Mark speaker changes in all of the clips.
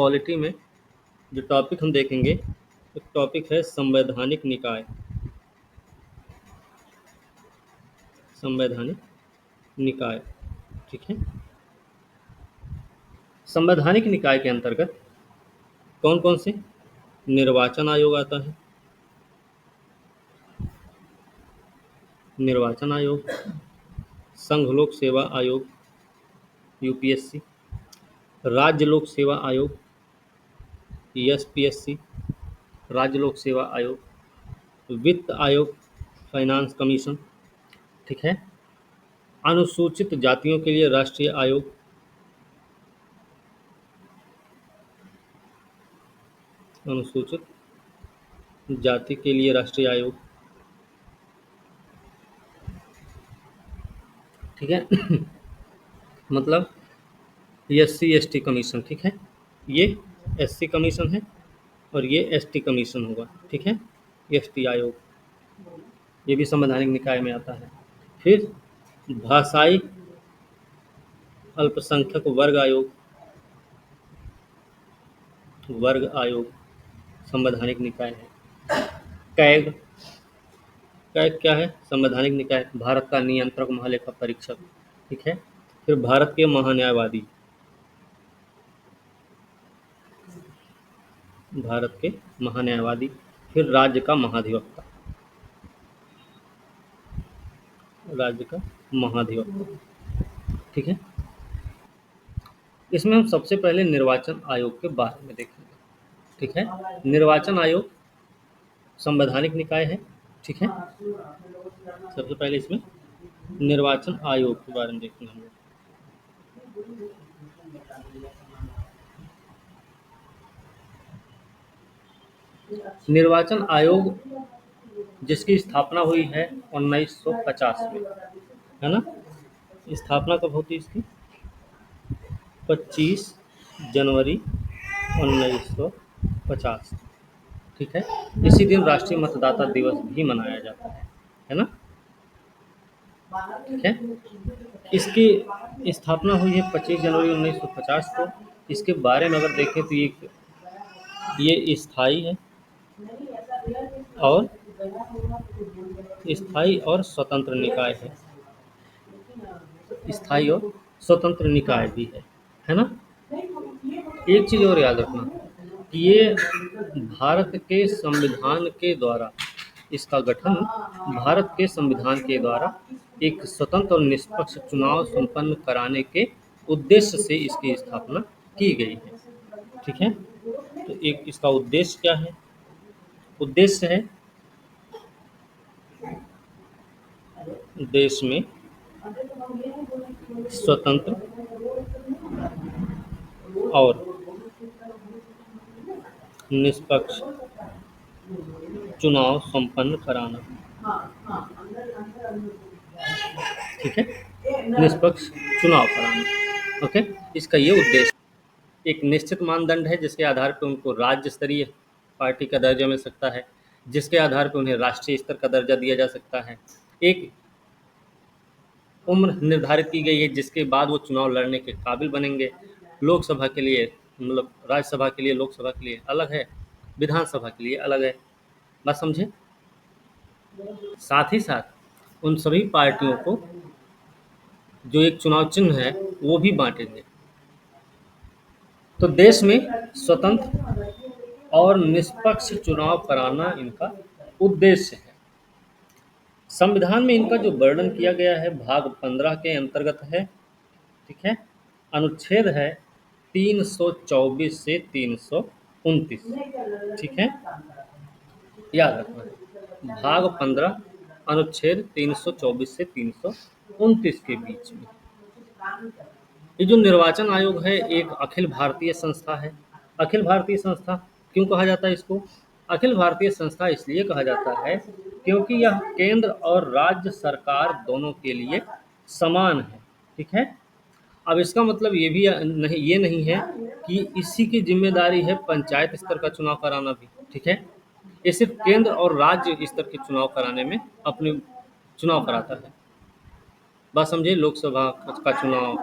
Speaker 1: Polity में जो topic हम देखेंगे, एक टॉपिक है संवैधानिक निकाय। संवैधानिक निकाय, ठीक है। संवैधानिक निकाय के अंतर्गत कौन कौन से? निर्वाचन आयोग आता है, निर्वाचन आयोग, संघ लोक सेवा आयोग यूपीएससी, राज्य लोक सेवा आयोग एसपीएससी, राज्य लोक सेवा आयोग, वित्त आयोग फाइनेंस कमीशन, ठीक है। अनुसूचित जातियों के लिए राष्ट्रीय आयोग, अनुसूचित जाति के लिए राष्ट्रीय आयोग, ठीक है। मतलब एससी एसटी कमीशन, ठीक है। ये एससी कमीशन है और ये एसटी कमीशन होगा, ठीक है। एसटी आयोग, ये भी संवैधानिक निकाय में आता है। फिर भाषाई अल्पसंख्यक वर्ग आयोग, वर्ग आयोग संवैधानिक निकाय है। कैग, कैग क्या है? संवैधानिक निकाय, भारत का नियंत्रक महालेखा परीक्षक, ठीक है। फिर भारत के महान्यायवादी, भारत के महान्यायवादी। फिर राज्य का महाधिवक्ता, राज्य का महाधिवक्ता, ठीक है। इसमें हम सबसे पहले निर्वाचन आयोग के बारे में देखेंगे, ठीक है। निर्वाचन आयोग संवैधानिक निकाय है, ठीक है। सबसे पहले इसमें निर्वाचन आयोग के बारे में देखेंगे हम लोग। निर्वाचन आयोग जिसकी स्थापना हुई है 1950 में, है ना। स्थापना कब होती है इसकी? 25 जनवरी 1950, ठीक है। इसी दिन राष्ट्रीय मतदाता दिवस भी मनाया जाता है ना, ठीक है। इसकी स्थापना हुई है 25 जनवरी 1950 को। इसके बारे में अगर देखें तो ये स्थायी है और स्थायी और स्वतंत्र निकाय है, स्थायी और स्वतंत्र निकाय भी है ना। एक चीज और याद रखना कि ये भारत के संविधान के द्वारा, इसका गठन भारत के संविधान के द्वारा एक स्वतंत्र और निष्पक्ष चुनाव संपन्न कराने के उद्देश्य से इसकी स्थापना की गई है, ठीक है। तो एक इसका उद्देश्य क्या है? उद्देश्य है देश में स्वतंत्र और निष्पक्ष चुनाव संपन्न कराना, ठीक है। निष्पक्ष चुनाव कराना, ओके। इसका ये उद्देश्य एक निश्चित मानदंड है जिसके आधार पर उनको राज्य स्तरीय पार्टी का दर्जा मिल सकता है, जिसके आधार पर उन्हें राष्ट्रीय स्तर का दर्जा दिया जा सकता है। एक उम्र निर्धारित की गई है जिसके बाद वो चुनाव लड़ने के काबिल बनेंगे। लोकसभा के लिए, मतलब राज्यसभा के लिए, लोकसभा के लिए अलग है, विधानसभा के लिए अलग है। बात समझे? साथ ही साथ उन सभी पार्टियों को जो एक चुनाव चिन्ह है वो भी बांटेंगे। तो देश में स्वतंत्र और निष्पक्ष चुनाव कराना इनका उद्देश्य है। संविधान में इनका जो वर्णन किया गया है भाग 15 के अंतर्गत है, ठीक है। अनुच्छेद है 324 से 329, ठीक है। याद रखना, भाग 15 अनुच्छेद 324 से 329 के बीच में। ये जो निर्वाचन आयोग है एक अखिल भारतीय संस्था है। अखिल भारतीय संस्था क्यों कहा जाता है इसको? अखिल भारतीय संस्था इसलिए कहा जाता है क्योंकि यह केंद्र और राज्य सरकार दोनों के लिए समान है, ठीक है। अब इसका मतलब ये नहीं है कि इसी की जिम्मेदारी है पंचायत स्तर का चुनाव कराना भी, ठीक है। ये सिर्फ केंद्र और राज्य स्तर के चुनाव कराने में अपने चुनाव कराता है। बात समझे? लोकसभा का चुनाव,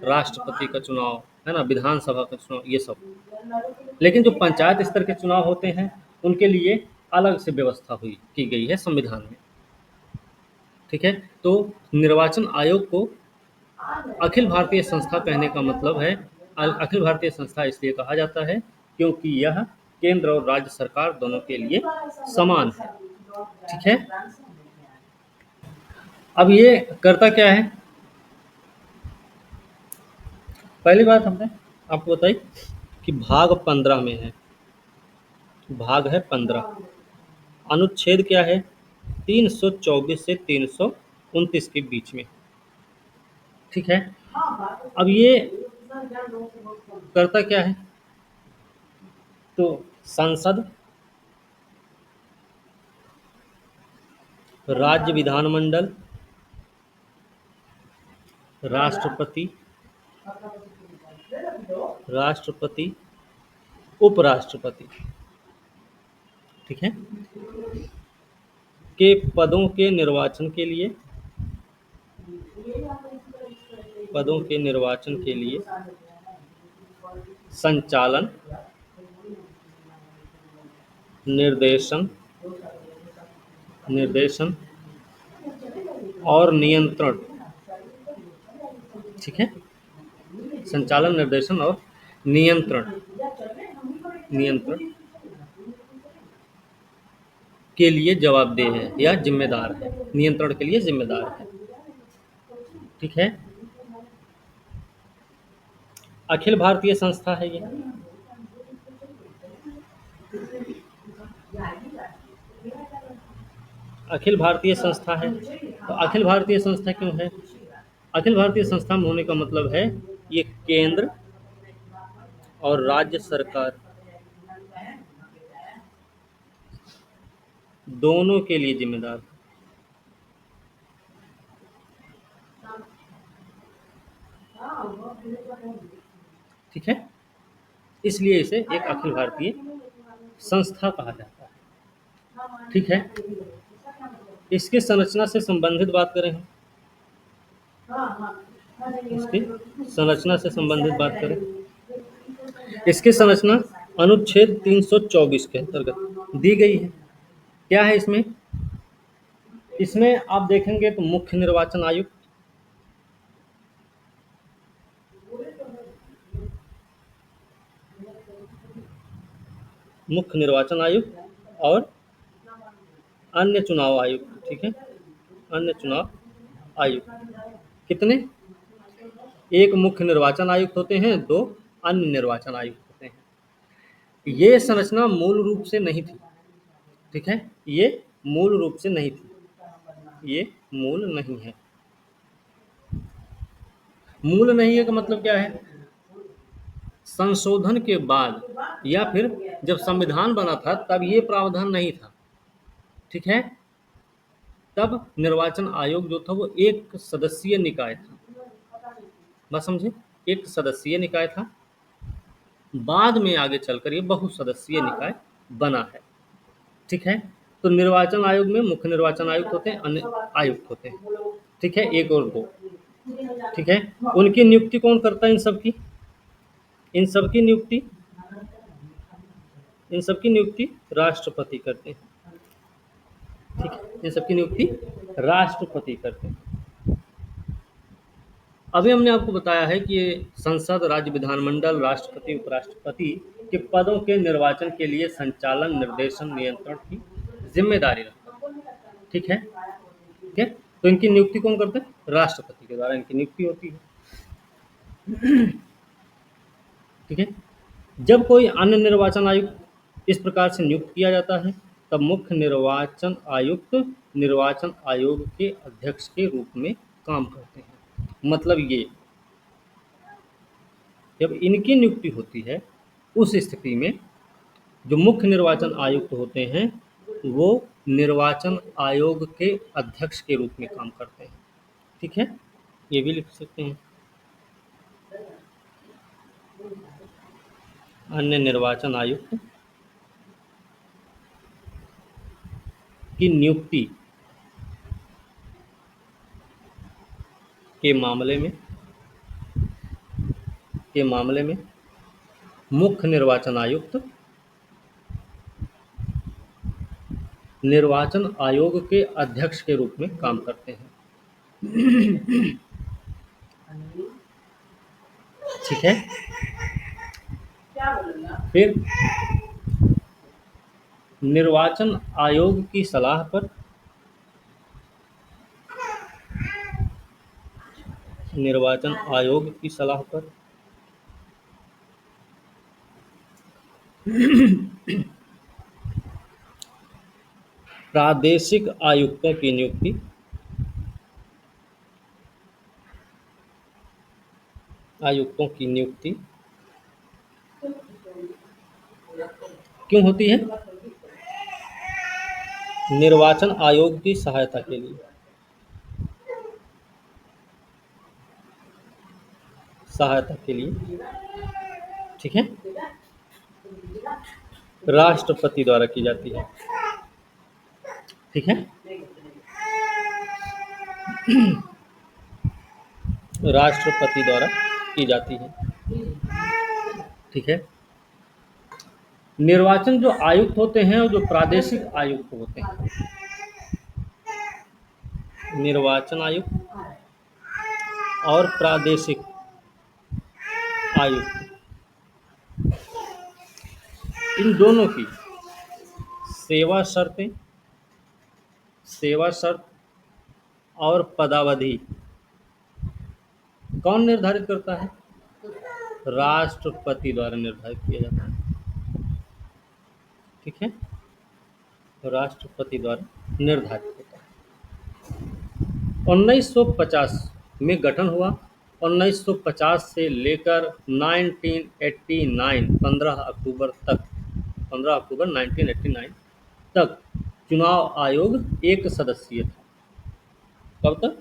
Speaker 1: राष्ट्रपति का चुनाव, है ना, विधानसभा का चुनाव, ये सब। लेकिन जो पंचायत स्तर के चुनाव होते हैं उनके लिए अलग से व्यवस्था हुई की गई है संविधान में। ठीक है। तो निर्वाचन आयोग को अखिल भारतीय संस्था कहने का मतलब है, अखिल भारतीय संस्था इसलिए कहा जाता है क्योंकि यह केंद्र और राज्य सरकार दोनों के लिए समान है। ठीक है। अब ये करता क्या है, पहली बात हमने आपको बताई कि भाग 15 में है, भाग है 15, अनुच्छेद क्या है, 324 से 329 के बीच में। ठीक है। अब ये करता क्या है, तो संसद, राज्य विधानमंडल, राष्ट्रपति, राष्ट्रपति, उपराष्ट्रपति, ठीक है, के पदों के निर्वाचन के लिए, पदों के निर्वाचन के लिए संचालन, निर्देशन, निर्देशन और नियंत्रण, ठीक है, संचालन, निर्देशन और नियंत्रण, नियंत्रण के लिए जवाबदेह है या जिम्मेदार है, नियंत्रण के लिए जिम्मेदार है। ठीक है। अखिल भारतीय संस्था है ये, अखिल भारतीय संस्था है। तो अखिल भारतीय संस्था क्यों है, अखिल भारतीय संस्था में होने का मतलब है ये केंद्र और राज्य सरकार दोनों के लिए जिम्मेदार। ठीक है। इसलिए इसे एक अखिल भारतीय संस्था कहा जाता है। ठीक है। इसकी संरचना से संबंधित बात करें हम, इसकी संरचना से संबंधित बात करें, इसकी संरचना अनुच्छेद 324 के अंतर्गत दी गई है। क्या है इसमें, इसमें आप देखेंगे तो मुख्य निर्वाचन आयुक्त, मुख्य निर्वाचन आयुक्त और अन्य चुनाव आयुक्त। ठीक है, अन्य चुनाव आयुक्त कितने, एक मुख्य निर्वाचन आयुक्त होते हैं, दो अन्य निर्वाचन आयुक्त होते हैं। ये संरचना मूल रूप से नहीं थी। ठीक है, ये मूल रूप से नहीं थी, ये मूल नहीं है। मूल नहीं है का मतलब क्या है, संशोधन के बाद या फिर जब संविधान बना था तब ये प्रावधान नहीं था। ठीक है। तब निर्वाचन आयोग जो था वो एक सदस्यीय निकाय था, बात समझे, एक सदस्यीय निकाय था। बाद में आगे चलकर ये बहुसदस्यीय निकाय बना है। ठीक है। तो निर्वाचन आयोग में मुख्य निर्वाचन आयुक्त होते हैं, अन्य आयुक्त होते हैं। ठीक है, एक और दो। ठीक है। उनकी नियुक्ति कौन करता है, इन सब की, इन सब की नियुक्ति, इन सब की नियुक्ति राष्ट्रपति करते हैं। ठीक है, इन सब की नियुक्ति राष्ट्रपति करते हैं। अभी हमने आपको बताया है कि ये संसद, राज्य विधानमंडल, राष्ट्रपति, उपराष्ट्रपति के पदों के निर्वाचन के लिए संचालन, निर्देशन, नियंत्रण की जिम्मेदारी रखता है। ठीक है। ठीक है। तो इनकी नियुक्ति कौन करता है, राष्ट्रपति के द्वारा इनकी नियुक्ति होती है। ठीक है। जब कोई अन्य निर्वाचन आयुक्त इस प्रकार से नियुक्त किया जाता है तब मुख्य निर्वाचन आयुक्त निर्वाचन आयोग के अध्यक्ष के रूप में काम करते हैं। मतलब ये, जब इनकी नियुक्ति होती है उस स्थिति में जो मुख्य निर्वाचन आयुक्त होते हैं वो निर्वाचन आयोग के अध्यक्ष के रूप में काम करते हैं। ठीक है, ये भी लिख सकते हैं, अन्य निर्वाचन आयुक्त की नियुक्ति के मामले में, के मामले में मुख्य निर्वाचन आयुक्त निर्वाचन आयोग के अध्यक्ष के रूप में काम करते हैं। ठीक है। फिर निर्वाचन आयोग की सलाह पर निर्वाचन आयोग की सलाह पर प्रादेशिक आयुक्तों की नियुक्ति आयुक्तों की नियुक्ति क्यों होती है? निर्वाचन आयोग की सहायता के लिए। सहायता के लिए। ठीक है। राष्ट्रपति द्वारा की जाती है। ठीक है। राष्ट्रपति द्वारा की जाती है। ठीक है। निर्वाचन जो आयुक्त होते हैं और जो प्रादेशिक आयुक्त होते हैं, निर्वाचन आयुक्त और प्रादेशिक आयुक्त, इन दोनों की सेवा शर्तें, सेवा शर्त और पदावधि कौन निर्धारित करता है? राष्ट्रपति द्वारा निर्धारित किया जाता है। ठीक है। तो राष्ट्रपति द्वारा निर्धारित होता है। 1950 में गठन हुआ। 1950 से लेकर 1989 15 अक्टूबर 1989 तक चुनाव आयोग एक सदस्यीय था। कब तक?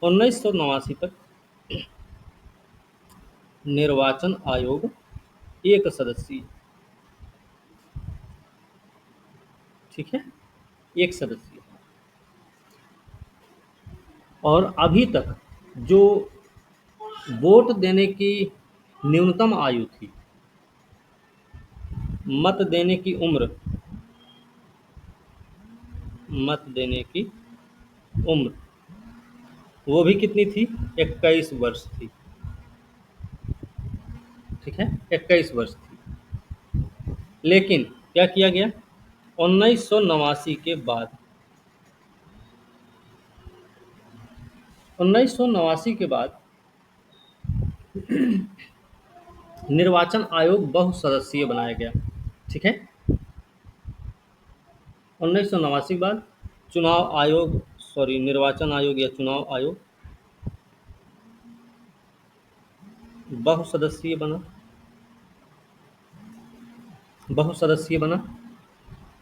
Speaker 1: 1989 तक निर्वाचन आयोग एक सदस्यीय। ठीक है। एक सदस्यीय। और अभी तक जो वोट देने की न्यूनतम आयु थी, मत देने की उम्र, मत देने की उम्र वो भी कितनी थी? 21 वर्ष थी। ठीक है। 21 वर्ष थी। लेकिन क्या किया गया? 1989 के बाद 1989 के बाद निर्वाचन आयोग बहुसदस्यीय बनाया गया। ठीक है। 1989 के बाद चुनाव आयोग निर्वाचन आयोग या चुनाव आयोग बहुसदस्यीय बना। बहुसदस्यीय बना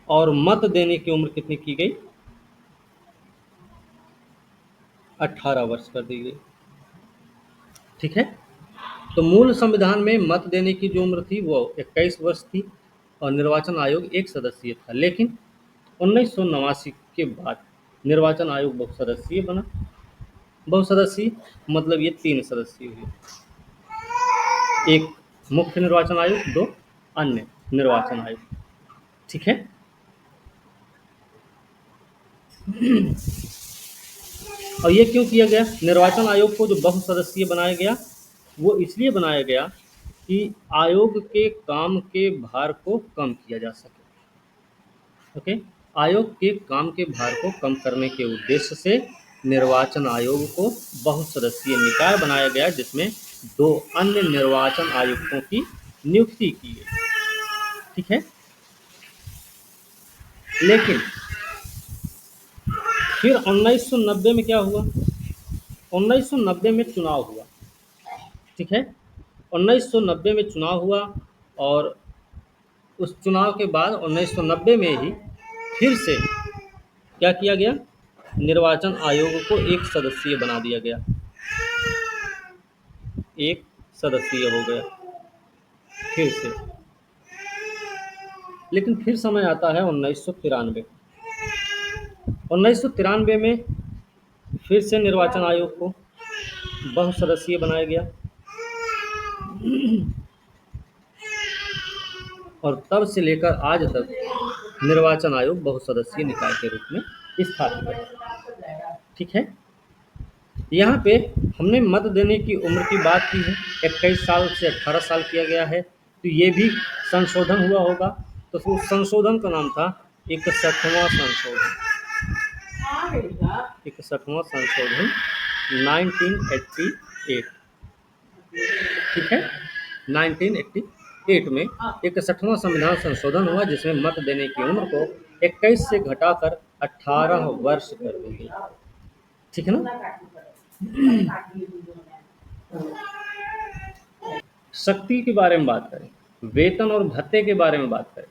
Speaker 1: और मत देने की उम्र कितनी की गई? 18 वर्ष कर दी गई। ठीक है। तो मूल संविधान में मत देने की जो उम्र थी वो 21 वर्ष थी और निर्वाचन आयोग एक सदस्यीय था। लेकिन 1989 के बाद निर्वाचन आयोग बहुसदस्यीय बना। बहुसदस्यीय मतलब ये 3 सदस्यीय हुए। एक मुख्य निर्वाचन आयोग, 2 अन्य निर्वाचन आयोग। ठीक है। और ये क्यों किया गया? निर्वाचन आयोग को जो बहुसदस्यीय बनाया गया वो इसलिए बनाया गया कि आयोग के काम के भार को कम किया जा सके। ओके। आयोग के काम के भार को कम करने के उद्देश्य से निर्वाचन आयोग को बहुसदस्यीय निकाय बनाया गया, जिसमें 2 अन्य निर्वाचन आयुक्तों की नियुक्ति की गई। ठीक है। लेकिन फिर 1990 में क्या हुआ? 1990 में चुनाव हुआ। ठीक है। 1990 में चुनाव हुआ और उस चुनाव के बाद 1990 में ही फिर से क्या किया गया? निर्वाचन आयोग को एक सदस्यीय बना दिया गया। एक सदस्यीय हो गया फिर से। लेकिन फिर समय आता है 1993। 1993 में फिर से निर्वाचन आयोग को बहुसदस्यीय बनाया गया और तब से लेकर आज तक निर्वाचन आयोग बहुसदस्यीय निकाय के रूप में स्थापित है। ठीक है। यहाँ पे हमने मत देने की उम्र की बात की है, 21 साल से 18 साल किया गया है, तो ये भी संशोधन हुआ होगा। तो उस संशोधन का नाम था 61वां संशोधन। 61वां संशोधन 1988। ठीक है। 1988 में 61वां संविधान संशोधन हुआ जिसमें मत देने की उम्र को 21 से घटाकर 18 वर्ष कर दी गई। ठीक है ना। शक्ति के बारे में बात करें, वेतन और भत्ते के बारे में बात करें,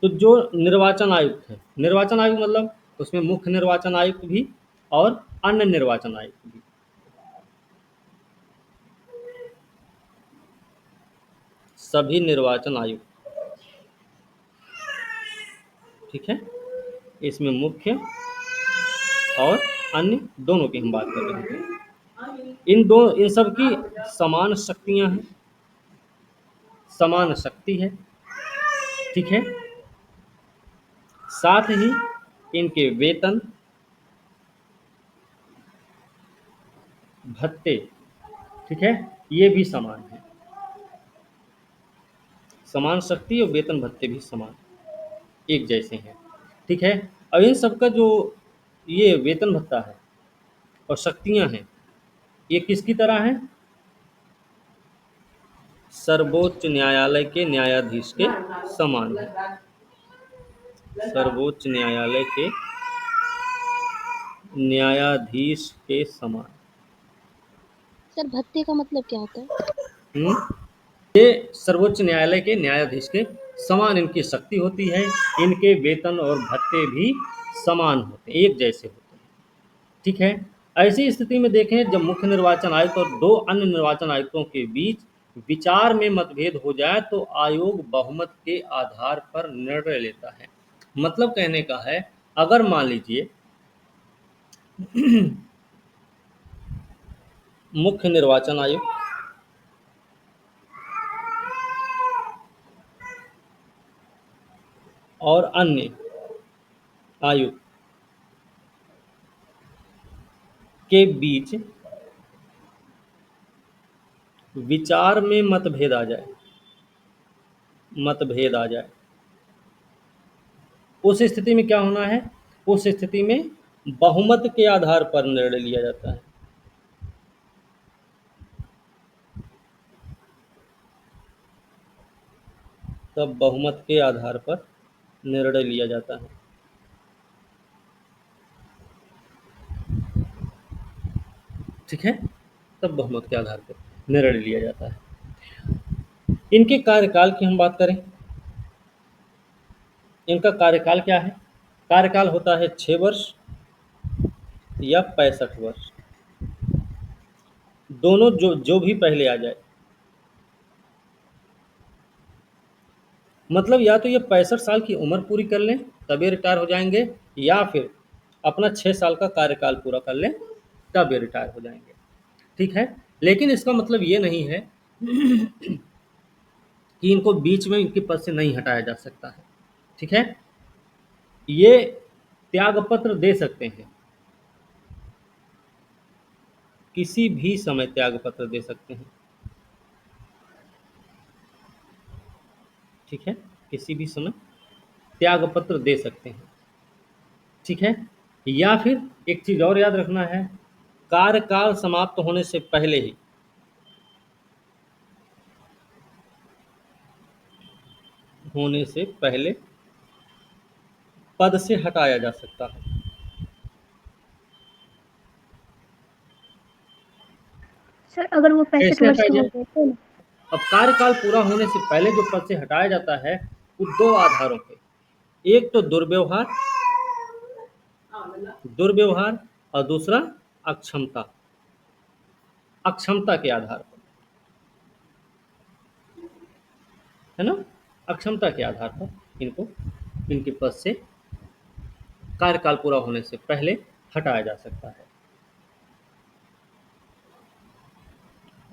Speaker 1: तो जो निर्वाचन आयुक्त है, निर्वाचन आयुक्त मतलब उसमें मुख्य निर्वाचन आयुक्त भी और अन्य निर्वाचन आयुक्त भी। सभी निर्वाचन आयुक्त, ठीक है, इसमें मुख्य और अन्य दोनों की हम बात कर रहे हैं। इन सब की समान शक्तियां हैं, समान शक्ति है। ठीक है। साथ ही इनके वेतन, भत्ते, ठीक है, ये भी समान है। समान शक्ति और वेतन भत्ते भी समान, एक जैसे हैं। ठीक है। अब इन सबका जो ये वेतन भत्ता है और शक्तियां हैं, ये किसकी तरह हैं? सर्वोच्च न्यायालय के न्यायाधीश के समान है। सर्वोच्च न्यायालय के न्यायाधीश के समान।
Speaker 2: सर भत्ते का मतलब क्या होता है?
Speaker 1: हम्म? ये सर्वोच्च न्यायालय के न्यायाधीश के समान इनकी शक्ति होती है, इनके वेतन और भत्ते भी समान होते हैं, एक जैसे होते हैं। ठीक है। ऐसी स्थिति में देखें जब मुख्य निर्वाचन आयुक्त और दो अन्य निर्वाचन आयुक्तों के बीच विचार में मतभेद हो जाए तो आयोग बहुमत के आधार पर निर्णय लेता है। मतलब कहने का है, अगर मान लीजिए मुख्य निर्वाचन आयुक्त और अन्य आयुक्त के बीच विचार में मतभेद आ जाए, उस स्थिति में क्या होना है? उस स्थिति में बहुमत के आधार पर निर्णय लिया जाता है। तब बहुमत के आधार पर निर्णय लिया जाता है। ठीक है। तब बहुमत के आधार पर निर्णय लिया जाता है। इनके कार्यकाल की हम बात करें, इनका कार्यकाल क्या है? कार्यकाल होता है 6 वर्ष या 65 वर्ष, दोनों जो भी पहले आ जाए। मतलब या तो ये 65 साल की उम्र पूरी कर लें तभी रिटायर हो जाएंगे, या फिर अपना 6 साल का कार्यकाल पूरा कर लें तब ये रिटायर हो जाएंगे। ठीक है। लेकिन इसका मतलब ये नहीं है कि इनको बीच में इनके पद से नहीं हटाया जा सकता है। ठीक है। ये त्यागपत्र दे सकते हैं, किसी भी समय त्यागपत्र दे सकते हैं। ठीक है। किसी भी समय त्यागपत्र दे सकते हैं। ठीक है। या फिर एक चीज और याद रखना है, कार्यकाल समाप्त होने से पहले ही, होने से पहले पद से हटाया जा सकता है।
Speaker 2: सर अगर वो 65
Speaker 1: कैसे
Speaker 2: वर्ष
Speaker 1: हटाया
Speaker 2: के हो
Speaker 1: जाए?
Speaker 2: गए तो?
Speaker 1: अब कार्यकाल पूरा होने से पहले जो पद से हटाया जाता है वो दो आधारों पे, एक तो दुर्व्यवहार और दूसरा अक्षमता, अक्षमता के आधार पर, है ना। अक्षमता के आधार पर इनको इनके पद से कार्यकाल पूरा होने से पहले हटाया जा सकता है।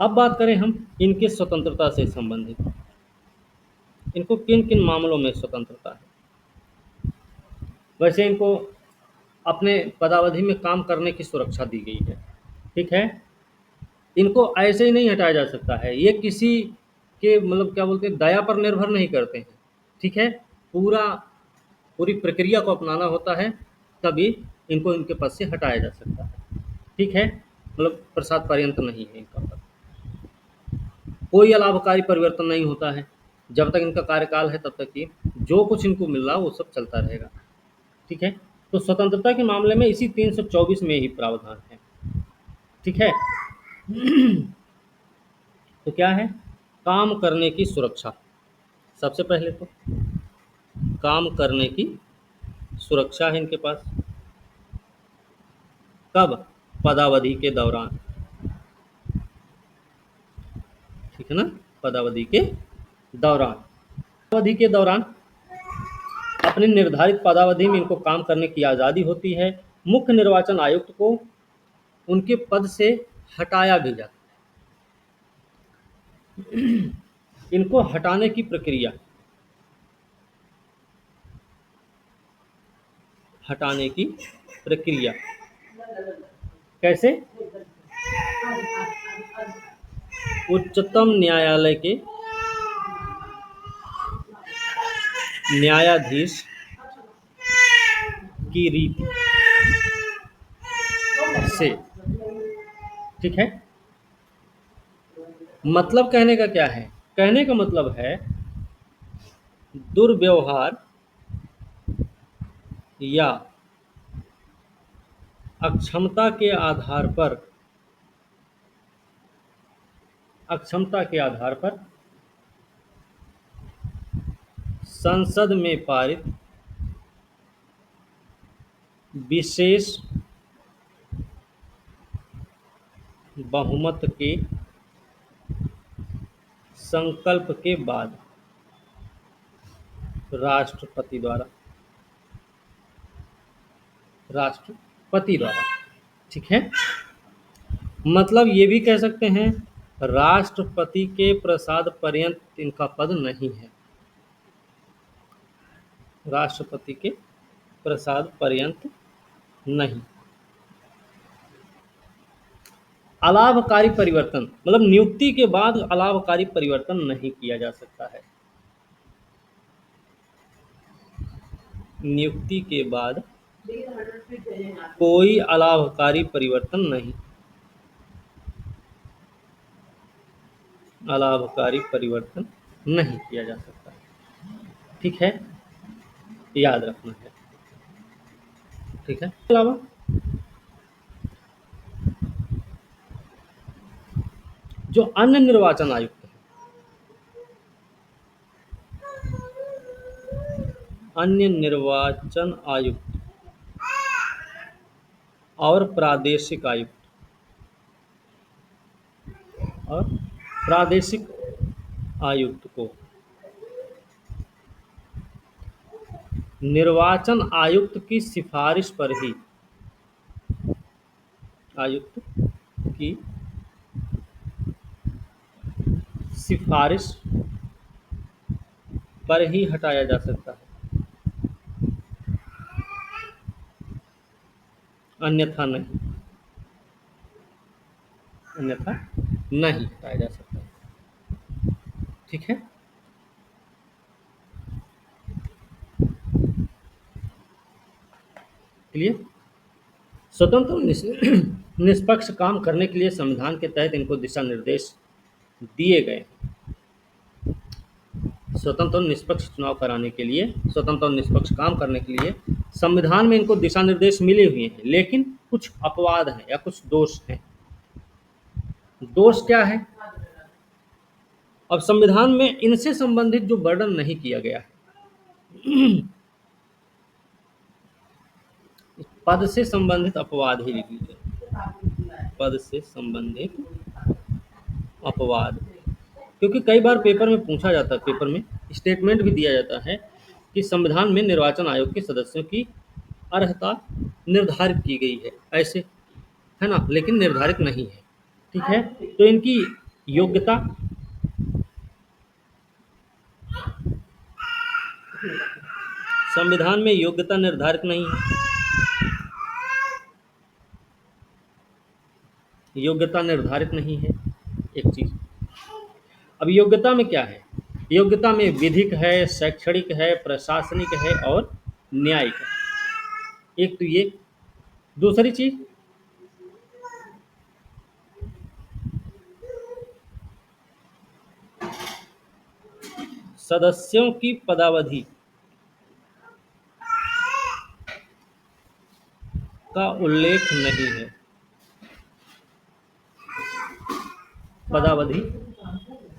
Speaker 1: अब बात करें हम इनके स्वतंत्रता से संबंधित, इनको किन किन मामलों में स्वतंत्रता है। वैसे इनको अपने पदावधि में काम करने की सुरक्षा दी गई है, ठीक है। इनको ऐसे ही नहीं हटाया जा सकता है, ये किसी के मतलब क्या बोलते हैं दया पर निर्भर नहीं करते हैं, ठीक है। पूरा पूरी प्रक्रिया को अपनाना होता है, तभी इनको इनके पद से हटाया जा सकता है, ठीक है। मतलब प्रसाद पर्यंत नहीं है इनका पद। कोई अलाभकारी परिवर्तन नहीं होता है, जब तक इनका कार्यकाल है तब तक ही जो कुछ इनको मिल रहा है वो सब चलता रहेगा, ठीक है। तो स्वतंत्रता के मामले में इसी 324 में ही प्रावधान है, ठीक है। तो क्या है, काम करने की सुरक्षा। सबसे पहले तो काम करने की सुरक्षा है इनके पास। कब? पदावधि के दौरान, ठीक है ना, पदावधि के दौरान। पदावधि के दौरान अपनी निर्धारित पदावधि में इनको काम करने की आज़ादी होती है। मुख्य निर्वाचन आयुक्त को उनके पद से हटाया भी जाता है। इनको हटाने की प्रक्रिया, हटाने की प्रक्रिया कैसे? उच्चतम न्यायालय के न्यायाधीश की रीति से, ठीक है। मतलब कहने का क्या है? कहने का मतलब है दुर्व्यवहार या अक्षमता के आधार पर, अक्षमता के आधार पर संसद में पारित विशेष बहुमत के संकल्प के बाद राष्ट्रपति द्वारा, राष्ट्रपति द्वारा, ठीक है। मतलब ये भी कह सकते हैं राष्ट्रपति के प्रसाद पर्यंत इनका पद नहीं है, राष्ट्रपति के प्रसाद पर्यंत नहीं। अलाभकारी परिवर्तन मतलब नियुक्ति के बाद अलाभकारी परिवर्तन नहीं किया जा सकता है, नियुक्ति के बाद कोई अलाभकारी परिवर्तन नहीं, अलाभकारी परिवर्तन नहीं किया जा सकता, ठीक है, याद रखना है, ठीक है। इसके अलावा जो अन्य निर्वाचन आयुक्त हैं, अन्य निर्वाचन आयुक्त और प्रादेशिक आयुक्त और प्रादेशिक आयुक्त को निर्वाचन आयुक्त की सिफारिश पर ही, आयुक्त की सिफारिश पर ही हटाया जा सकता है, अन्यथा नहीं, अन्यथा नहीं हटाया जा सकता, ठीक है। क्लियर? स्वतंत्र और निष्पक्ष काम करने के लिए संविधान के तहत इनको दिशा निर्देश दिए गए। स्वतंत्र और निष्पक्ष चुनाव कराने के लिए, स्वतंत्र और निष्पक्ष काम करने के लिए संविधान में इनको दिशा निर्देश मिले हुए हैं, लेकिन कुछ अपवाद हैं या कुछ दोष हैं। दोष क्या है? अब संविधान में इनसे संबंधित जो वर्णन नहीं किया गया है, पद से संबंधित अपवाद ही लिख लीजिए, पद से संबंधित अपवाद। क्योंकि कई बार पेपर में पूछा जाता है, पेपर में स्टेटमेंट भी दिया जाता है कि संविधान में निर्वाचन आयोग के सदस्यों की अर्हता निर्धारित की गई है, ऐसे, है ना, लेकिन निर्धारित नहीं है, ठीक है। तो इनकी योग्यता, संविधान में योग्यता निर्धारित नहीं है। योग्यता निर्धारित नहीं है, एक चीज। अब योग्यता में क्या है? योग्यता में विधिक है, शैक्षणिक है, प्रशासनिक है और न्यायिक है। एक तो ये। दूसरी चीज, सदस्यों की पदावधि का उल्लेख नहीं है। पदावधि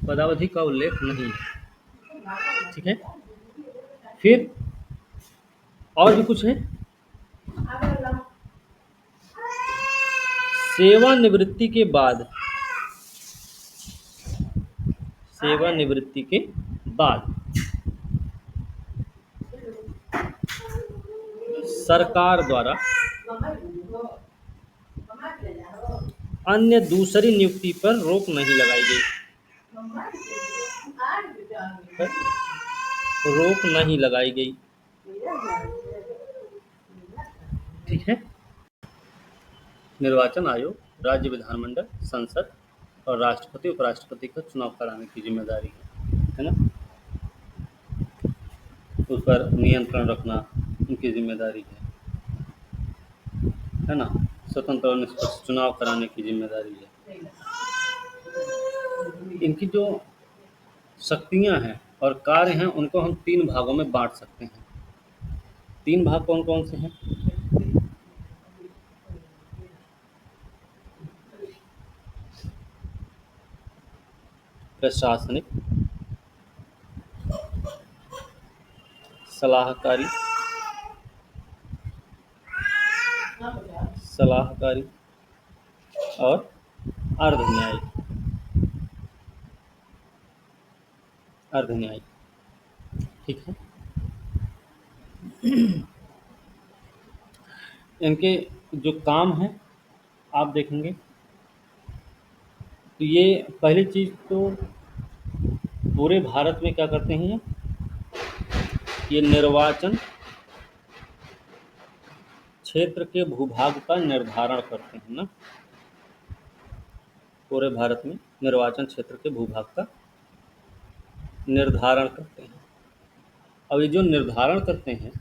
Speaker 1: पदावधि का उल्लेख नहीं है। ठीक है। फिर और भी कुछ है। सेवानिवृत्ति के बाद सेवानिवृत्ति के बाद सरकार द्वारा अन्य दूसरी नियुक्ति पर रोक नहीं लगाई गई। रोक नहीं लगाई गई। ठीक है। निर्वाचन आयोग राज्य विधानमंडल, संसद और राष्ट्रपति उपराष्ट्रपति का चुनाव कराने की जिम्मेदारी है ना। उस पर नियंत्रण रखना उनकी जिम्मेदारी है ना। स्वतंत्र और निष्पक्ष चुनाव कराने की जिम्मेदारी है। इनकी जो शक्तियां हैं और कार्य हैं उनको हम तीन भागों में बांट सकते हैं। तीन भाग कौन कौन से हैं? प्रशासनिक, सलाहकारी सलाहकारी और अर्धन्यायिक। अर्धन्यायिक। ठीक है। इनके जो काम है आप देखेंगे तो ये पहली चीज तो पूरे भारत में क्या करते हैं ये निर्वाचन क्षेत्र के भूभाग का निर्धारण करते हैं ना। पूरे भारत में निर्वाचन क्षेत्र के भूभाग का निर्धारण करते हैं। अब ये जो निर्धारण करते हैं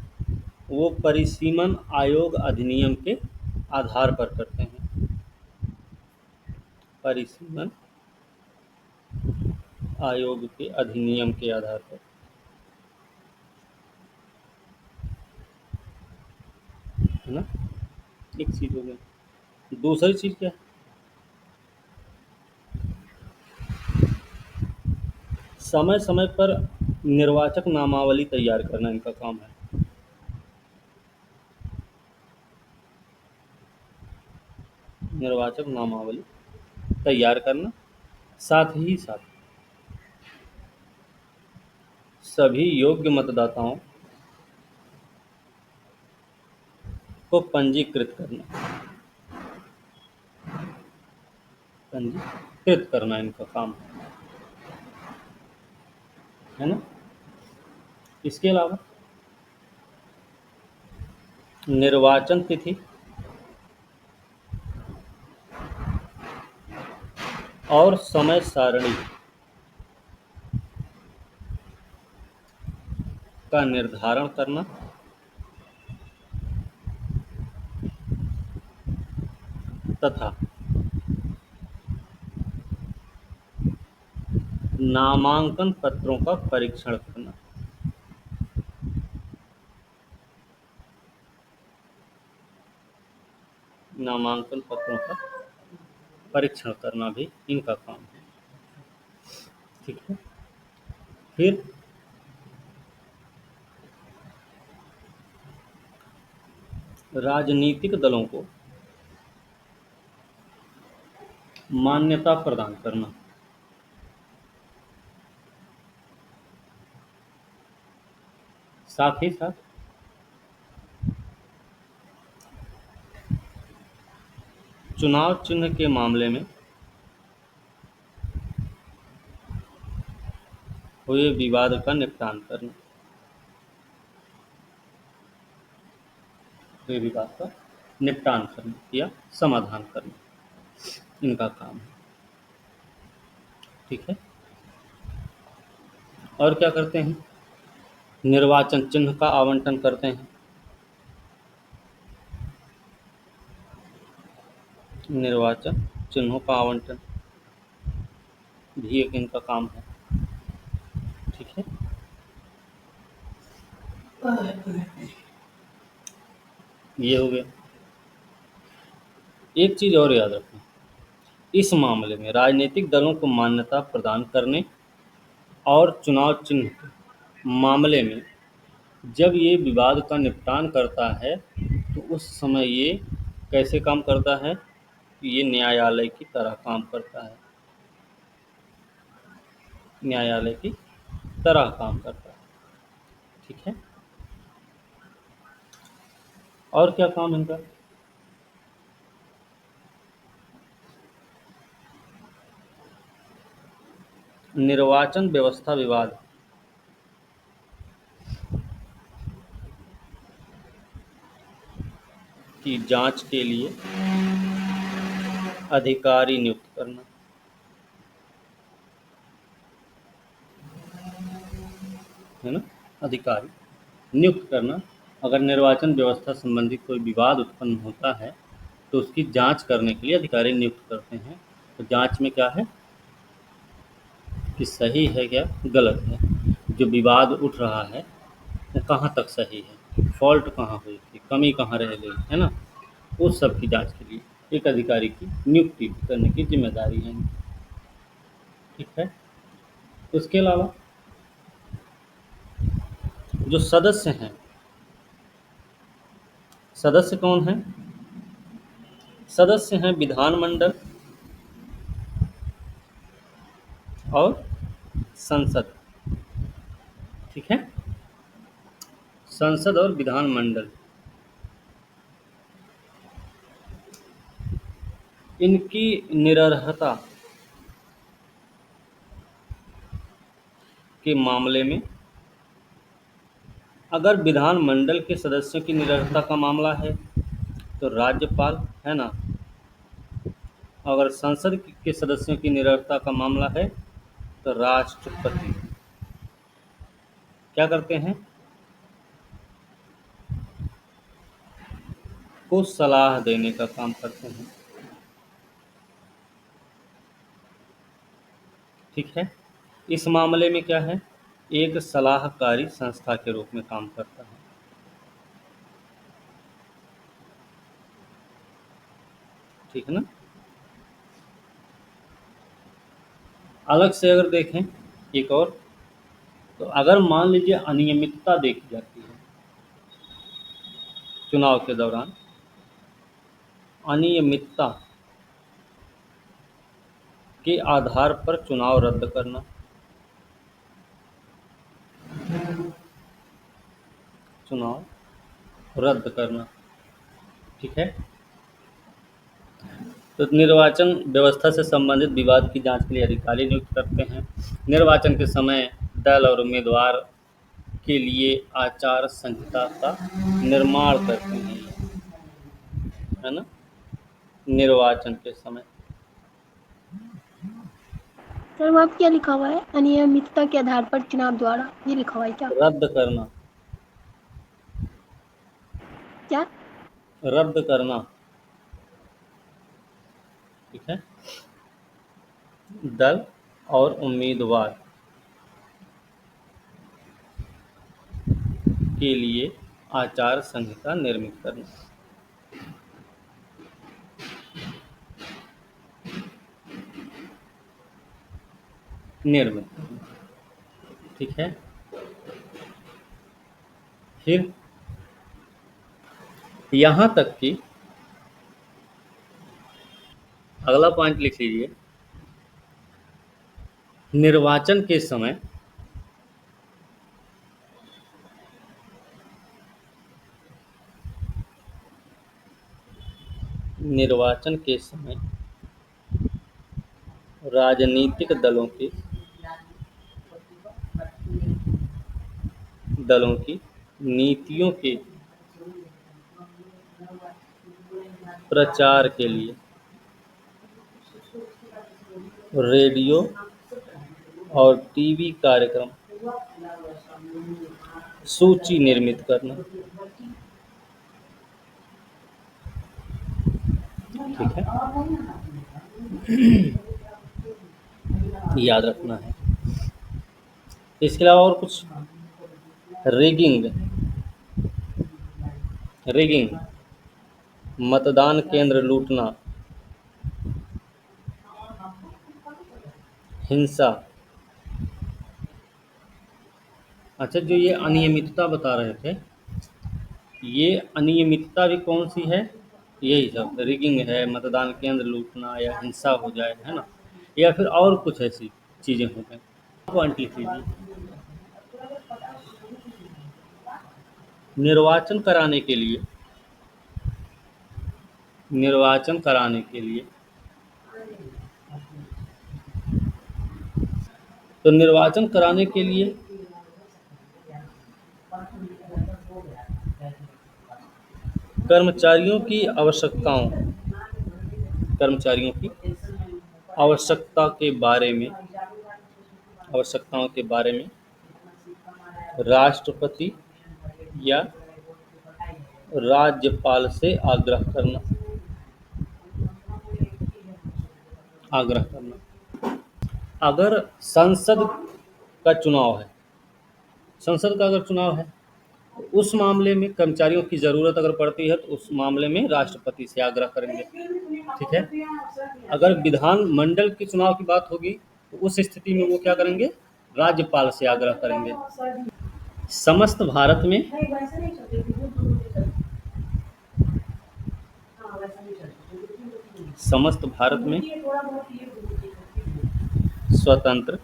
Speaker 1: वो परिसीमन आयोग अधिनियम के आधार पर करते हैं। परिसीमन आयोग के अधिनियम के आधार पर, है ना। एक चीज हो गई। दूसरी चीज क्या है? समय समय पर निर्वाचक नामावली तैयार करना इनका काम है। निर्वाचक नामावली तैयार करना, साथ ही साथ सभी योग्य मतदाताओं को पंजीकृत करना। पंजीकृत करना इनका काम है ना। इसके अलावा निर्वाचन तिथि और समय सारणी का निर्धारण करना तथा नामांकन पत्रों का परीक्षण करना। नामांकन पत्रों का परीक्षण करना भी इनका काम है। ठीक है। फिर राजनीतिक दलों को मान्यता प्रदान करना। साथ ही साथ चुनाव चिन्ह के मामले में हुए विवाद का निपटान करना। हुए विवाद का निपटान करना या समाधान करना इनका काम है। ठीक है। और क्या करते हैं? निर्वाचन चिन्ह का आवंटन करते हैं। निर्वाचन चिन्हों का आवंटन भी एक इनका काम है। ठीक है। ये हो गया। एक चीज और याद रखना, इस मामले में राजनीतिक दलों को मान्यता प्रदान करने और चुनाव चिन्ह के मामले में जब ये विवाद का निपटान करता है तो उस समय ये कैसे काम करता है? ये न्यायालय की तरह काम करता है। न्यायालय की तरह काम करता है। ठीक है। और क्या काम इनका? निर्वाचन व्यवस्था विवाद की जांच के लिए अधिकारी नियुक्त करना। है ना? अधिकारी नियुक्त करना। अगर निर्वाचन व्यवस्था संबंधी कोई विवाद उत्पन्न होता है तो उसकी जांच करने के लिए अधिकारी नियुक्त करते हैं। तो जांच में क्या है कि सही है क्या गलत है, जो विवाद उठ रहा है वो कहाँ तक सही है, फॉल्ट कहाँ हुई थी, कमी कहाँ रह गई, है ना? उस सब की जांच के लिए एक अधिकारी की नियुक्ति करने की जिम्मेदारी है इनकी। ठीक है। इसके अलावा जो सदस्य हैं, सदस्य कौन है? सदस्य हैं विधानमंडल और संसद। ठीक है। संसद और विधानमंडल, इनकी निरर्हता के मामले में अगर विधानमंडल के सदस्यों की निरर्हता का मामला है तो राज्यपाल, है ना? अगर संसद के सदस्यों की निरर्हता का मामला है तो राष्ट्रपति क्या करते हैं? को सलाह देने का काम करते हैं। ठीक है। इस मामले में क्या है? एक सलाहकारी संस्था के रूप में काम करता है। ठीक है ना? अलग से अगर देखें एक और, तो अगर मान लीजिए अनियमितता देखी जाती है चुनाव के दौरान, अनियमितता के आधार पर चुनाव रद्द करना। चुनाव रद्द करना। ठीक है। तो निर्वाचन व्यवस्था से संबंधित विवाद की जांच के लिए अधिकारी नियुक्त करते हैं। निर्वाचन के समय दल और उम्मीदवार के लिए आचार संहिता का निर्माण करते हैं। है ना? निर्वाचन के समय
Speaker 2: सर वहाँ पे क्या लिखा हुआ है? अनियमितता के आधार पर चुनाव द्वारा, ये लिखा हुआ है क्या?
Speaker 1: रद्द करना।
Speaker 2: क्या?
Speaker 1: रद्द करना। ठीक है। दल और उम्मीदवार के लिए आचार संहिता निर्मित करना। निर्मित करना। ठीक है। फिर यहाँ तक कि अगला पॉइंट लिख लीजिए, निर्वाचन के समय निर्वाचन के समय राजनीतिक दलों के दलों की नीतियों के प्रचार के लिए रेडियो और टीवी कार्यक्रम सूची निर्मित करना। ठीक है, याद रखना है। इसके अलावा और कुछ, रिगिंग, रिगिंग, मतदान केंद्र लूटना, हिंसा। अच्छा, जो ये अनियमितता बता रहे थे, ये अनियमितता भी कौन सी है? यही सब रिगिंग है, मतदान केंद्र लूटना या हिंसा हो जाए, है ना, या फिर और कुछ ऐसी चीज़ें हो गई। पॉइंट लिख लीजिए। निर्वाचन कराने के लिए, निर्वाचन कराने के लिए, तो निर्वाचन कराने के लिए कर्मचारियों की आवश्यकताओं, कर्मचारियों की आवश्यकता के बारे में, आवश्यकताओं के बारे में राष्ट्रपति या राज्यपाल से आग्रह करना, आग्रह करना। अगर संसद का चुनाव है, संसद का अगर चुनाव है, तो उस मामले में कर्मचारियों की ज़रूरत अगर पड़ती है तो उस मामले में राष्ट्रपति से आग्रह करेंगे। ठीक है, अगर विधानमंडल के चुनाव की बात होगी तो उस स्थिति में वो क्या करेंगे? राज्यपाल से आग्रह करेंगे। समस्त भारत में, समस्त भारत में स्वतंत्र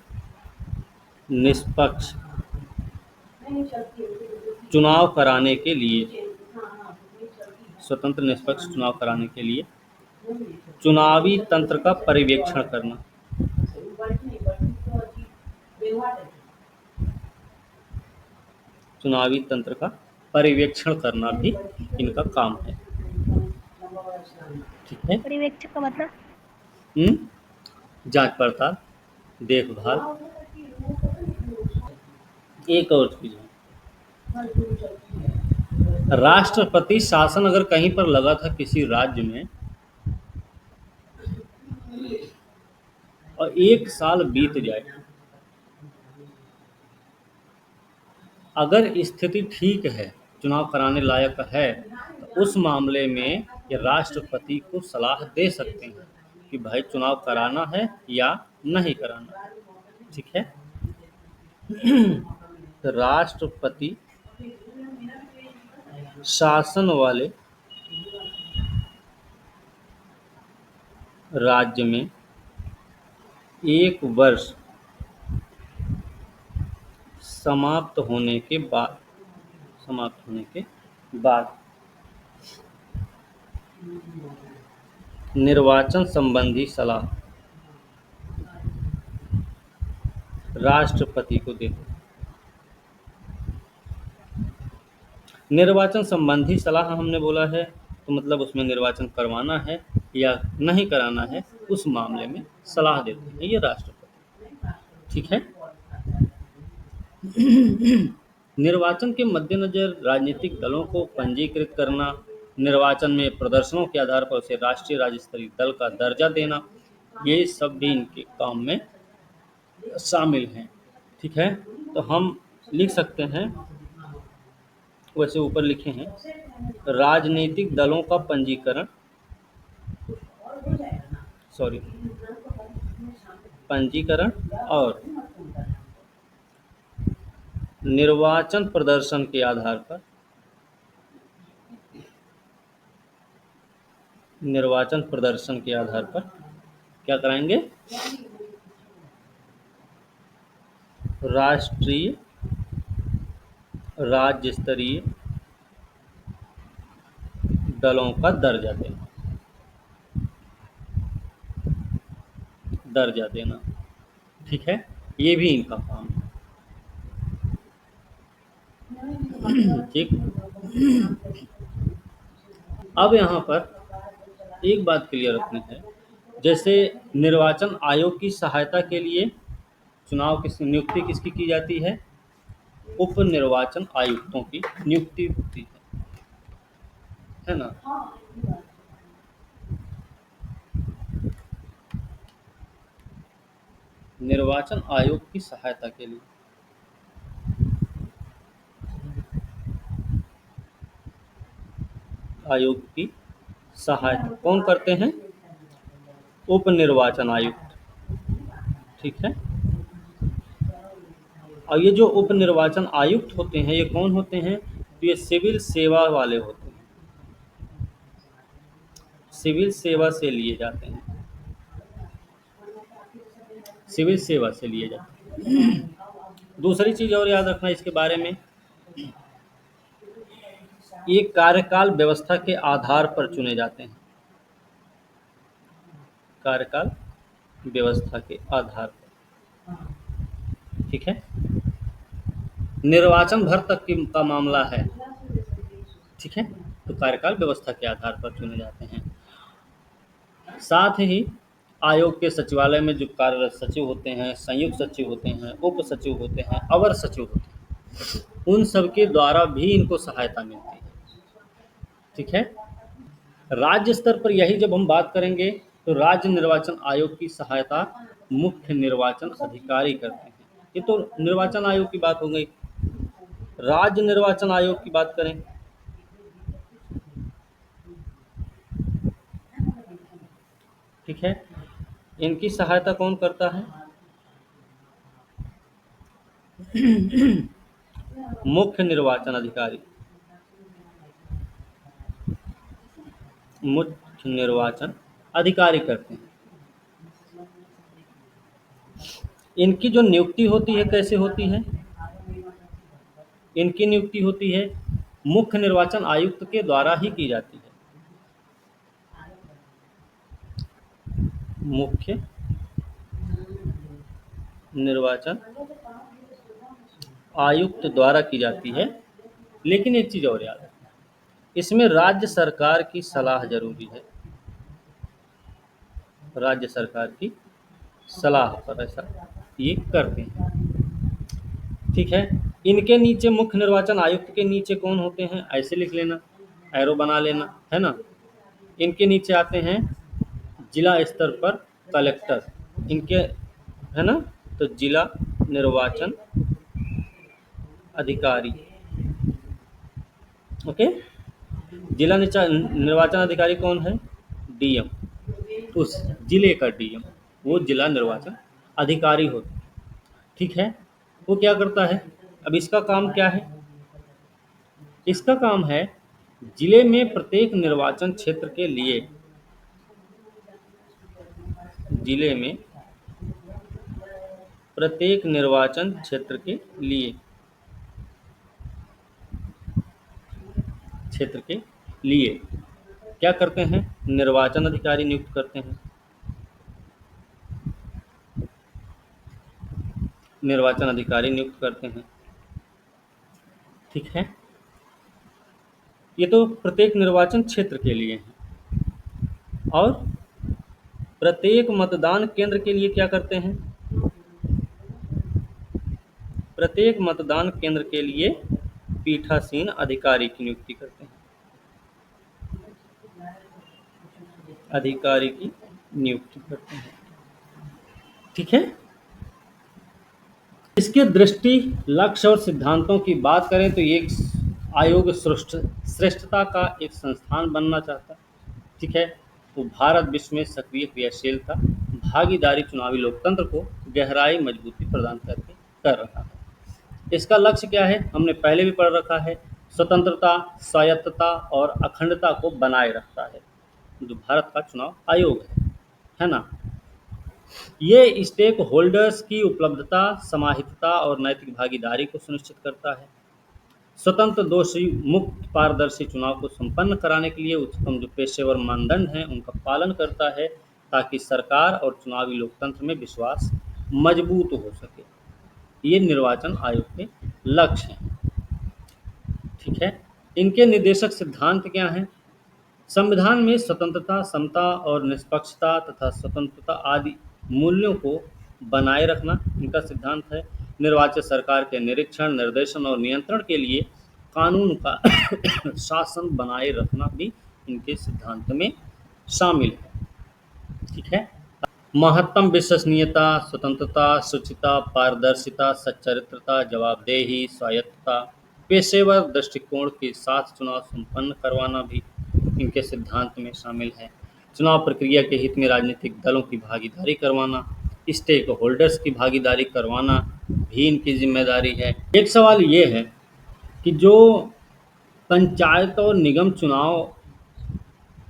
Speaker 1: निष्पक्ष चुनाव कराने के लिए, स्वतंत्र निष्पक्ष चुनाव कराने के लिए चुनावी तंत्र का पर्यवेक्षण करना, चुनावी तंत्र का पर्यवेक्षण करना भी इनका काम है। ठीक है,
Speaker 2: पर्यवेक्षक का मतलब?
Speaker 1: जांच पड़ताल, देखभाल। एक और चीज है, राष्ट्रपति शासन अगर कहीं पर लगा था किसी राज्य में और 1 साल बीत जाए, अगर स्थिति ठीक है, चुनाव कराने लायक है, तो उस मामले में ये राष्ट्रपति को सलाह दे सकते हैं कि भाई चुनाव कराना है या नहीं कराना। ठीक है, तो राष्ट्रपति शासन वाले राज्य में 1 वर्ष समाप्त होने के बाद, समाप्त होने के बाद निर्वाचन संबंधी सलाह राष्ट्रपति को देते हैं। निर्वाचन संबंधी सलाह हमने बोला है, तो मतलब उसमें निर्वाचन करवाना है या नहीं कराना है, उस मामले में सलाह देते हैं ये राष्ट्रपति। ठीक है, निर्वाचन के मद्देनजर राजनीतिक दलों को पंजीकृत करना, निर्वाचन में प्रदर्शनों के आधार पर उसे राष्ट्रीय राज्य स्तरीय दल का दर्जा देना, ये सब भी इनके काम में शामिल हैं। ठीक है, तो हम लिख सकते हैं, वैसे ऊपर लिखे हैं, राजनीतिक दलों का पंजीकरण, सॉरी, पंजीकरण और निर्वाचन प्रदर्शन के आधार पर, निर्वाचन प्रदर्शन के आधार पर क्या कराएंगे? राष्ट्रीय राज्य स्तरीय दलों का दर्जा देना, दर्जा देना। ठीक है, ये भी इनका काम है। ठीक। अब यहाँ पर एक बात क्लियर रखनी है, जैसे निर्वाचन आयोग की सहायता के लिए चुनाव की नियुक्ति किसकी की जाती है? उप निर्वाचन आयुक्तों की नियुक्ति होती है ना? निर्वाचन आयोग की सहायता के लिए आयोग की सहायता कौन करते हैं? उप निर्वाचन आयुक्त। ठीक है। और ये जो उप निर्वाचन आयुक्त होते हैं, ये कौन होते हैं? तो ये सिविल सेवा वाले होते हैं, सिविल सेवा से लिए जाते हैं, सिविल सेवा से लिए जाते हैं। दूसरी चीज़ और याद रखना इसके बारे में, ये कार्यकाल व्यवस्था के आधार पर चुने जाते हैं, कार्यकाल व्यवस्था के आधार पर। ठीक है। निर्वाचन भर तक का मामला है। ठीक है। तो कार्यकाल व्यवस्था के आधार पर चुने जाते हैं। साथ ही आयोग के सचिवालय में जो कार्यरत सचिव होते हैं, संयुक्त सचिव होते हैं, उप सचिव होते हैं, अवर सचिव होते हैं, उन सब के द्वारा भी इनको सहायता मिलती है। ठीक है। राज्य स्तर पर यही जब हम बात करेंगे तो राज्य निर्वाचन आयोग की सहायता मुख्य निर्वाचन अधिकारी करते हैं। ये तो निर्वाचन आयोग की बात हो गई। राज्य निर्वाचन आयोग की बात करें, ठीक है, इनकी सहायता कौन करता है? मुख्य निर्वाचन अधिकारी, मुख्य निर्वाचन अधिकारी करते हैं। इनकी जो नियुक्ति होती है कैसे होती है? इनकी नियुक्ति होती है मुख्य निर्वाचन आयुक्त के द्वारा ही की जाती है, मुख्य निर्वाचन आयुक्त द्वारा की जाती है। लेकिन एक चीज़ और याद है, इसमें राज्य सरकार की सलाह जरूरी है, राज्य सरकार की सलाह पर ऐसा ये करते हैं। ठीक है। इनके नीचे मुख्य निर्वाचन आयुक्त के नीचे कौन होते हैं? ऐसे लिख लेना, एरो बना लेना, है ना। इनके नीचे आते हैं जिला स्तर पर कलेक्टर, इनके, है ना। तो जिला निर्वाचन अधिकारी, ओके। निर्वाचन अधिकारी कौन है? डीएम, उस जिले का डीएम, वो जिला निर्वाचन अधिकारी होता है। ठीक है। वो क्या करता है? अब इसका काम क्या है? इसका काम है जिले में प्रत्येक निर्वाचन क्षेत्र के लिए, जिले में प्रत्येक निर्वाचन क्षेत्र के लिए, क्षेत्र के लिए क्या करते हैं? निर्वाचन अधिकारी नियुक्त करते हैं, निर्वाचन अधिकारी नियुक्त करते हैं। ठीक है। ये तो प्रत्येक निर्वाचन क्षेत्र के लिए है। और प्रत्येक मतदान केंद्र के लिए क्या करते हैं? प्रत्येक मतदान केंद्र के लिए पीठासीन अधिकारी की नियुक्ति करते हैं, अधिकारी की नियुक्ति करते हैं। ठीक है। इसके दृष्टि, लक्ष्य और सिद्धांतों की बात करें तो ये आयोग श्रेष्ठता का एक संस्थान बनना चाहता है। ठीक है। वो भारत विश्व में सक्रिय क्रियाशीलता, भागीदारी, चुनावी लोकतंत्र को गहराई मजबूती प्रदान करके कर रहा है। इसका लक्ष्य क्या है? हमने पहले भी पढ़ रखा है, स्वतंत्रता, स्वायत्तता और अखंडता को बनाए रखता है, जो भारत का चुनाव आयोग है ना। ये स्टेक होल्डर्स की उपलब्धता, समाहितता और नैतिक भागीदारी को सुनिश्चित करता है। स्वतंत्र, दोषी मुक्त, पारदर्शी चुनाव को संपन्न कराने के लिए उच्चतम जो पेशेवर मानदंड हैं उनका पालन करता है, ताकि सरकार और चुनावी लोकतंत्र में विश्वास मजबूत हो सके। ये निर्वाचन आयोग के लक्ष्य हैं। ठीक है। इनके निर्देशक सिद्धांत क्या हैं? संविधान में स्वतंत्रता, समता और निष्पक्षता तथा स्वतंत्रता आदि मूल्यों को बनाए रखना इनका सिद्धांत है। निर्वाचित सरकार के निरीक्षण, निर्देशन और नियंत्रण के लिए कानून का शासन बनाए रखना भी इनके सिद्धांत में शामिल है। ठीक है। महत्तम विश्वसनीयता, स्वतंत्रता, शुचिता, पारदर्शिता, सच्चरित्रता, जवाबदेही, स्वायत्तता, पेशेवर दृष्टिकोण के साथ चुनाव संपन्न करवाना भी इनके सिद्धांत में शामिल है। चुनाव प्रक्रिया के हित में राजनीतिक दलों की भागीदारी करवाना, स्टेक होल्डर्स की भागीदारी करवाना भी इनकी जिम्मेदारी है। एक सवाल ये है कि जो पंचायत और निगम चुनाव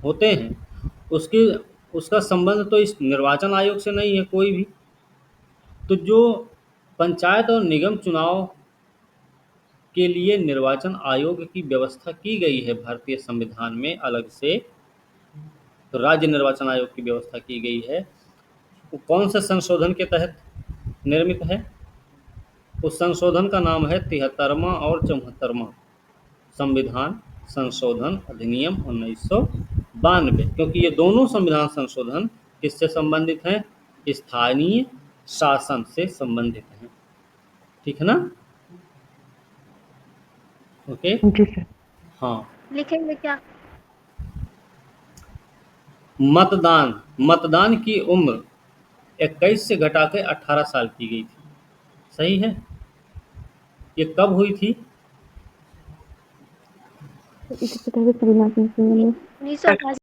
Speaker 1: होते हैं उसके उसका संबंध तो इस निर्वाचन आयोग से नहीं है कोई भी। तो जो पंचायत और निगम चुनाव के लिए निर्वाचन आयोग की व्यवस्था की गई है भारतीय संविधान में अलग से, तो राज्य निर्वाचन आयोग की व्यवस्था की गई है, वो कौन से संशोधन के तहत निर्मित है? उस संशोधन का नाम है 73वां और 74वां संविधान संशोधन अधिनियम 1992, क्योंकि ये दोनों संविधान संशोधन किससे संबंधित हैं? स्थानीय शासन से संबंधित हैं। ठीक है ना? ओके।
Speaker 3: जी सर।
Speaker 1: हाँ।
Speaker 2: लिखेंगे क्या?
Speaker 1: मतदान मतदान की उम्र 21 से घटा के 18 साल की गई थी। सही है। ये कब हुई थी?
Speaker 3: इससे पहले श्रीनाथ सिंह ने
Speaker 2: 1988